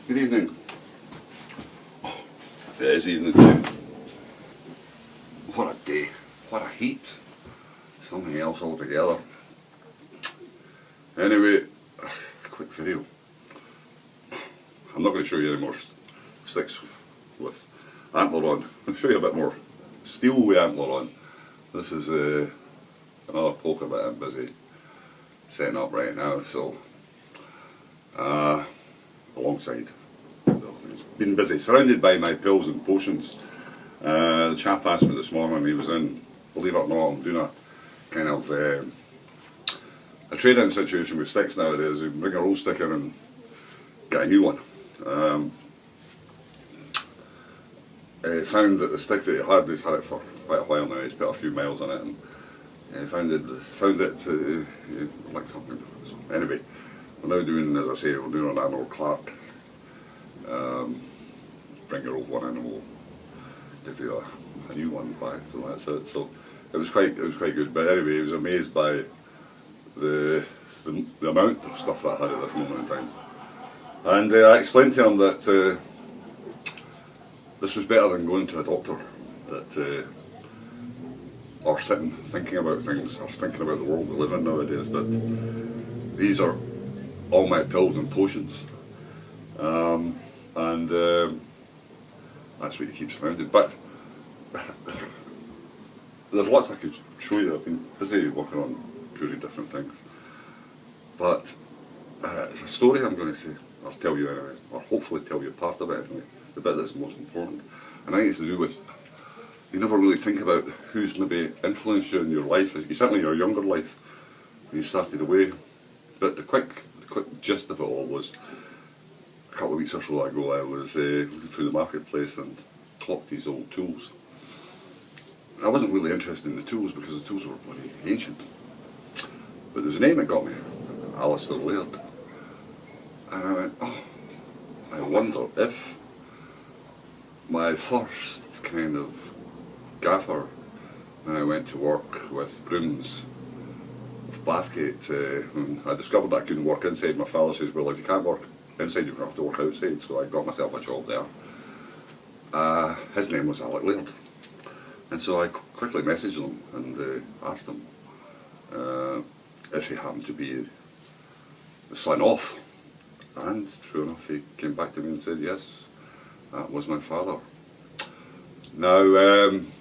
Good evening. It is evening too. What a day. What a heat. Something else altogether. Anyway, quick video. I'm not going to show you any more sticks with antler on. I'll show you a bit more steel with antler on. This is another poker that I'm busy setting up right now, so alongside other things. Been busy, surrounded by my pills and potions. The chap asked me this morning, he was in, believe it or not, I'm doing a kind of a trade-in situation with sticks nowadays. You bring a old stick in and get a new one. I found that the stick that he had, he's had it for quite a while now, he's put a few miles on it, and he found it like something different. So anyway, we're now doing, as I say, we're doing an Arnold Clark. Bring your old one in and we'll give you a new one back, so that's it. So it was quite good, but anyway, he was amazed by the amount of stuff that I had at this moment in time. And I explained to him that this was better than going to a doctor, that or sitting thinking about things, or thinking about the world we live in nowadays, that these are all my pills and potions. That's what you keep surrounded. But there's lots I could show you. I've been busy working on purely different things. But it's a story I'm going to say, or tell you anyway, or hopefully tell you part of it anyway, the bit that's most important. And I think it's to do with, you never really think about who's maybe influenced you in your life, certainly your younger life, when you started away. But the quick gist of it all was, a couple of weeks or so ago, I was looking through the marketplace and clocked these old tools. I wasn't really interested in the tools because the tools were bloody ancient. But there's a name that got me, Alistair Laird. And I went, oh, I wonder if my first kind of gaffer, when I went to work with brooms of Bathgate, when I discovered that I couldn't work inside, my father says, well, if you can't work inside, you're going to have to work outside, so I got myself a job there. His name was Alec Laird. And so I quickly messaged him and asked him if he happened to be the son of. And true enough, he came back to me and said, yes, that was my father. Now, I'm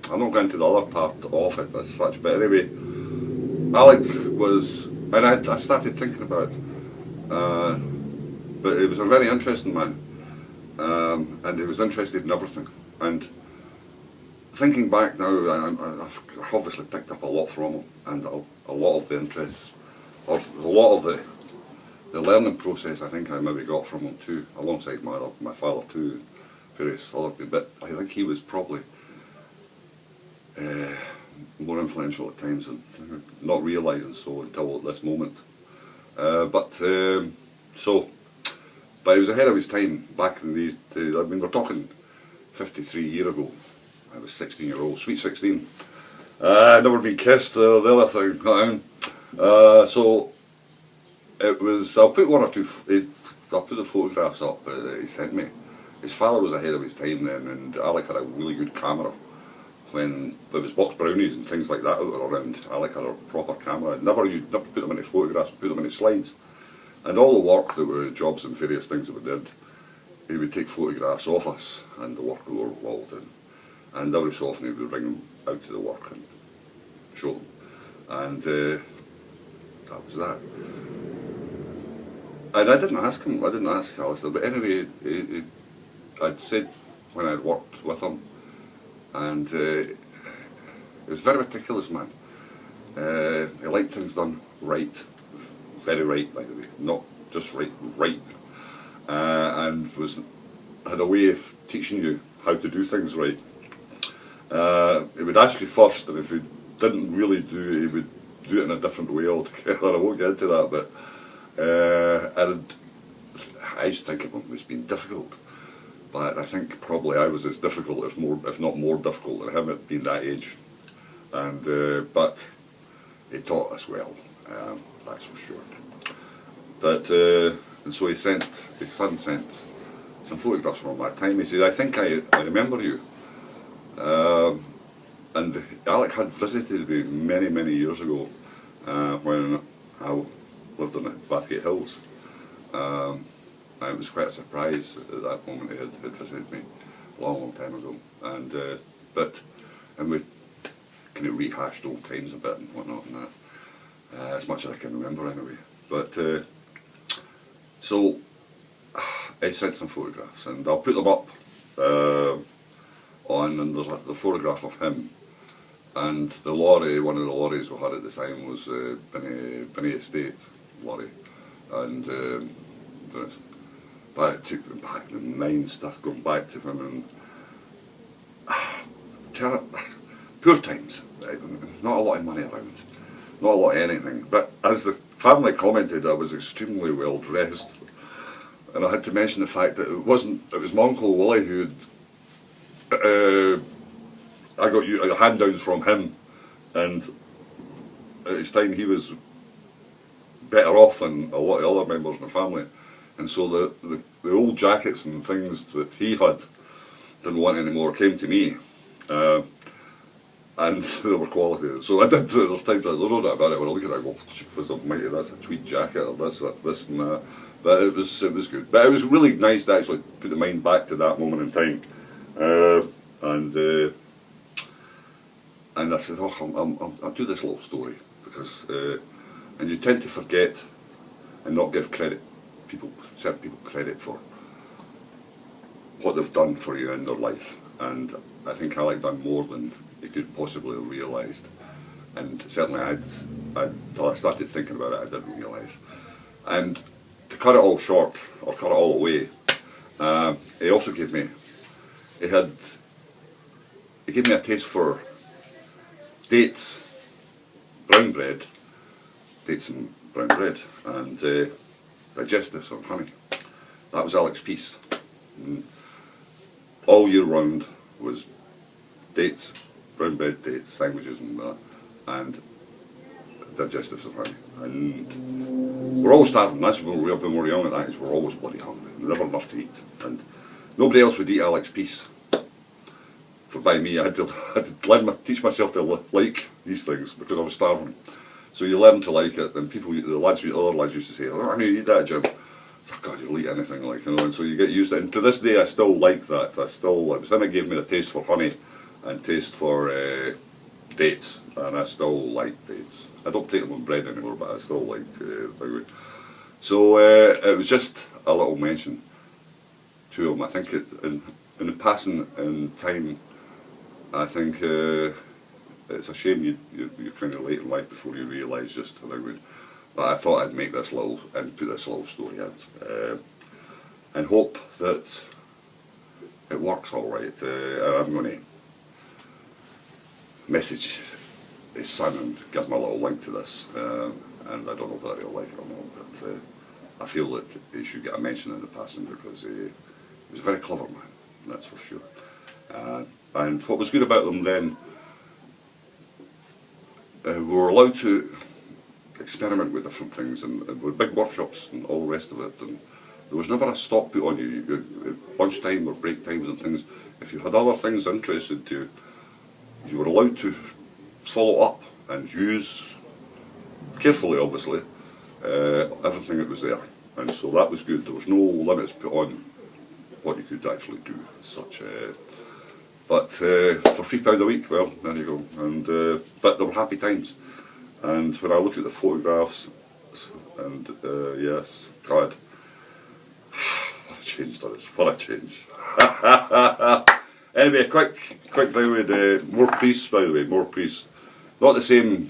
not going to the other part of it as such, but anyway, Alec was, and I started thinking about but he was a very interesting man, and he was interested in everything. And thinking back now, I've obviously picked up a lot from him, and a lot of the interests, or a lot of the learning process I think I maybe got from him too, alongside my father too, various other things. But I think he was probably more influential at times, and not realising so until this moment. But he was ahead of his time back in these days. I mean, we're talking 53 years ago. I was 16-year-old, sweet 16. Never been kissed, the other thing. So it was, I'll put one or two, I'll put the photographs up that he sent me. His father was ahead of his time then, and Alec had a really good camera. When there was box brownies and things like that out there around, Alec had a proper camera. You'd never put them into photographs, put them into slides. And all the work that were jobs and various things that we did, he would take photographs of us and the work we were involved in. And every so often he would bring them out to the work and show them. And that was that. And I didn't ask Alistair, but anyway, I'd said when I'd worked with him, and he was a very meticulous man. He liked things done right. Very right, by the way, not just right, and had a way of teaching you how to do things right. He would ask you first, and if you didn't really do it, he would do it in a different way altogether. I won't get into that, but and I used to think of him as being difficult, but I think probably I was as difficult, if not more difficult than him at being that age. And but he taught us well. That's for sure. But And so his son sent some photographs from that time. He said, I think I remember you. And Alec had visited me many, many years ago when I lived in the Bathgate Hills. And it was quite a surprise at that moment he had visited me a long, long time ago. And we kind of rehashed old times a bit and whatnot, and that, as much as I can remember anyway. But so I sent some photographs, and I'll put them up and there's the photograph of him, and the lorry, one of the lorries we had at the time was Binney Estate lorry, and but it took me back, the mind started going back to him, and poor times, not a lot of money around, not a lot of anything, but as the family commented, I was extremely well dressed, and I had to mention the fact that it was my Uncle Willie who'd I got hand-downs from him, and at his time he was better off than a lot of other members of the family, and so the old jackets and things that he had didn't want anymore came to me, and they were quality. So I did. There's times there's no doubt about it when I look at it, I go, "Was almighty, that's a tweed jacket, or this and that." But it was good. But it was really nice to actually put the mind back to that moment in time. And I said, oh, I'll do this little story, because and you tend to forget and not give certain people credit for what they've done for you in their life, and I think Alec done more than you could possibly have realised, and certainly until I started thinking about it I didn't realise. And to cut it all short, or cut it all away, he also gave me a taste for dates, brown bread, dates and brown bread, and digestives on honey. That was Alec's piece. All year round was dates, brown bread, dates, sandwiches and digestives on honey. And we're always starving. That's when we were young at that age, we're always bloody hungry, never enough to eat. And nobody else would eat Alec's piece. For by me, I had to teach myself to like these things, because I was starving. So you learn to like it, and other lads used to say, "Oh, I need to eat that, Jim." It's like, God, you'll eat anything, and so you get used to it. And to this day, I still like that. It was him that gave me the taste for honey and taste for dates, and I still like dates. I don't take them on bread anymore, but I still like the thing. So it was just a little mention to him. I think in the passing in time, I think it's a shame you're kind of late in life before you realise just how good. But I thought I'd make this put this little story out, and hope that it works all right. I'm going to message his son and give him a little link to this, and I don't know whether he'll like it or not, but I feel that he should get a mention in the passing, because he was a very clever man, that's for sure. And what was good about them then, we were allowed to experiment with different things, and with big workshops and all the rest of it, and there was never a stop put on you. Lunchtime or break times and things, if you had other things interested you, you were allowed to follow up and use, carefully obviously, everything that was there. And so that was good. There was no limits put on what you could actually do as such. But for £3 a week, well, there you go. And but there were happy times. And when I look at the photographs, and yes, God, what a change that is! What a change! Anyway, quick thing with more priests, by the way, more priests. Not the same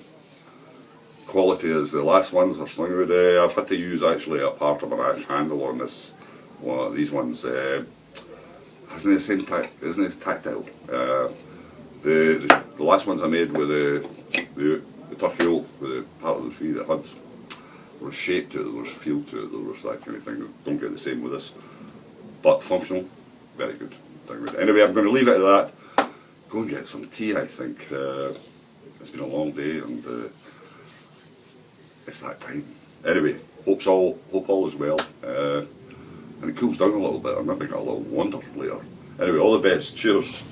quality as the last ones or something. I've had to use actually a part of an ash handle on this. One of these ones. Isn't it the same isn't it tactile? The last ones I made with the turkey oak, with the part of the tree that had, there was shape to it, there was feel to it, there was that kind of thing. Don't get the same with this, but functional, very good. Anyway, I'm going to leave it at that. Go and get some tea, I think. It's been a long day, and it's that time. Anyway, hope all is well. And it cools down a little bit. I maybe got a little wander later. Anyway, all the best. Cheers.